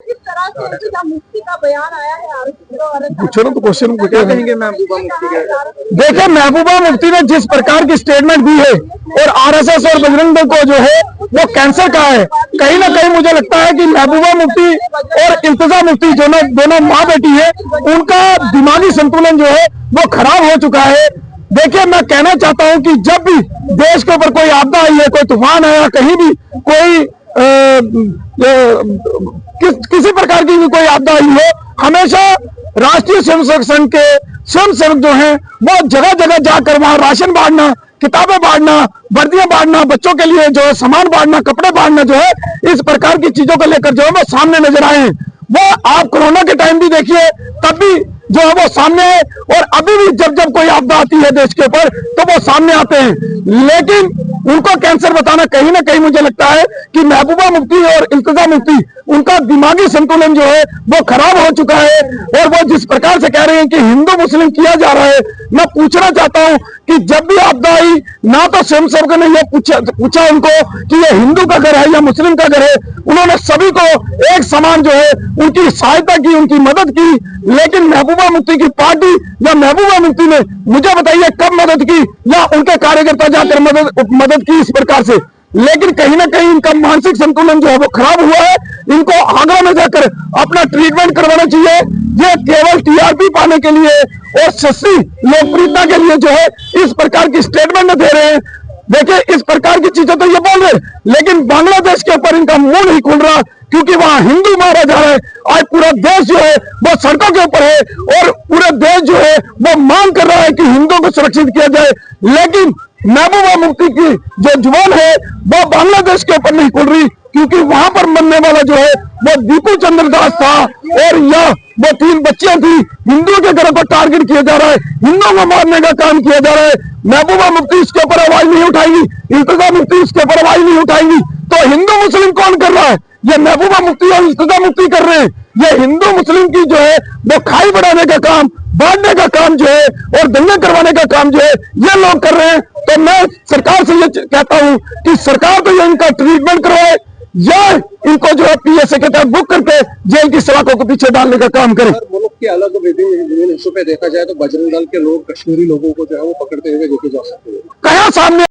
किस तरह से इंतजाम मुफ्ती का बयान आया है? पूछो ना तो क्वेश्चन को क्या कहेंगे महबूबा मुफ्ती के? देखिए, महबूबा मुफ्ती ने जिस प्रकार की स्टेटमेंट दी है और आरएसएस और बजरंग दल को जो है वो कैंसर कहा है, कहीं ना कहीं मुझे लगता है कि महबूबा मुफ्ती और इंतजाम मुफ्ती जो दोनों माँ बेटी है, उनका दिमागी संतुलन जो है वो खराब हो चुका है। देखिए, मैं कहना चाहता हूं कि जब भी देश के ऊपर कोई आपदा आई है, कोई तूफान आया, कहीं भी कोई किसी प्रकार की भी कोई आपदा आई हो, हमेशा राष्ट्रीय स्वयंसेवक संघ के स्वयंसेवक जो हैं वो जगह जगह जाकर वहां राशन बांटना, किताबें बांटना, वर्दियां बांटना, बच्चों के लिए जो है सामान बांटना, कपड़े बांटना, जो है इस प्रकार की चीजों को लेकर जो है वो सामने नजर आए हैं। वो आप कोरोना के टाइम भी देखिए, तब भी जो है वो सामने है, और अभी भी जब जब कोई आपदा आती है देश के ऊपर तो वो सामने आते हैं। लेकिन उनको कैंसर बताना, कहीं ना कहीं मुझे लगता है कि महबूबा मुफ्ती और इंतजाम मुफ्ती, उनका दिमागी संतुलन जो है वो खराब हो चुका है। और वो जिस प्रकार से कह रहे हैं कि हिंदू मुस्लिम किया जा रहा है, मैं पूछना चाहता हूं कि जब भी आपदा आई, ना तो स्वयंसेवकों ने ये पूछा उनको कि ये हिंदू का घर है या मुस्लिम का घर है, उन्होंने सभी को एक समान जो है उनकी सहायता की, उनकी मदद की। लेकिन महबूबा मुफ्ती की पार्टी या महबूबा मुफ्ती ने, मुझे बताइए, कब मदद की या उनके कार्यकर्ता जाकर मदद की इस प्रकार से? लेकिन कहीं ना कहीं इनका मानसिक संतुलन जो है वो खराब हुआ है। इनको आगरा में जाकर अपना ट्रीटमेंट करवाना चाहिए। ये केवल टीआरपी पाने के लिए और सस्ती लोकप्रियता के लिए जो है इस प्रकार की स्टेटमेंट दे रहे हैं। देखिए, इस प्रकार की चीजें तो ये बोल रहे हैं, लेकिन बांग्लादेश के ऊपर इनका मुंह नहीं खुल रहा, क्योंकि वहां हिंदू मारा जा रहा है। आज पूरा देश जो है वो सड़कों के ऊपर है और पूरा देश जो है वो मांग कर रहा है कि हिंदुओं को सुरक्षित किया जाए। लेकिन महबूबा मुफ्ती की जो जुबान है वो बांग्लादेश के ऊपर नहीं खुल रही, क्योंकि वहां पर मरने वाला जो है वो दीपू चंद्र दास था, और यह वो 3 बच्चियां थी। हिंदुओं के घरों को टारगेट किया जा रहा है, हिंदुओं को मारने का काम किया जा रहा है। महबूबा मुफ्ती इसके ऊपर आवाज नहीं उठाएगी, इंतजाम मुफ्ती इसके ऊपर आवाज नहीं उठाएगी, तो हिंदू मुस्लिम कौन कर रहा है? ये महबूबा मुफ्ती और इंतजाम मुफ्ती कर रहे हैं। ये हिंदू मुस्लिम की जो है वो खाई बढ़ाने का काम, बांटने का काम जो है और दंगे करवाने का काम जो है ये लोग कर रहे हैं। तो मैं सरकार से ये कहता हूं कि सरकार तो ये इनका ट्रीटमेंट करवाए, या इनको जो है पीएसए के तहत बुक करके जेल की सलाखों के पीछे डालने का काम करें। मुल्क के अलग विभिन्न हिस्सों पे देखा जाए तो बजरंग दल के लोग कश्मीरी लोगों को जो है वो पकड़ते हुए देखे जा सकते हैं। कहां सामने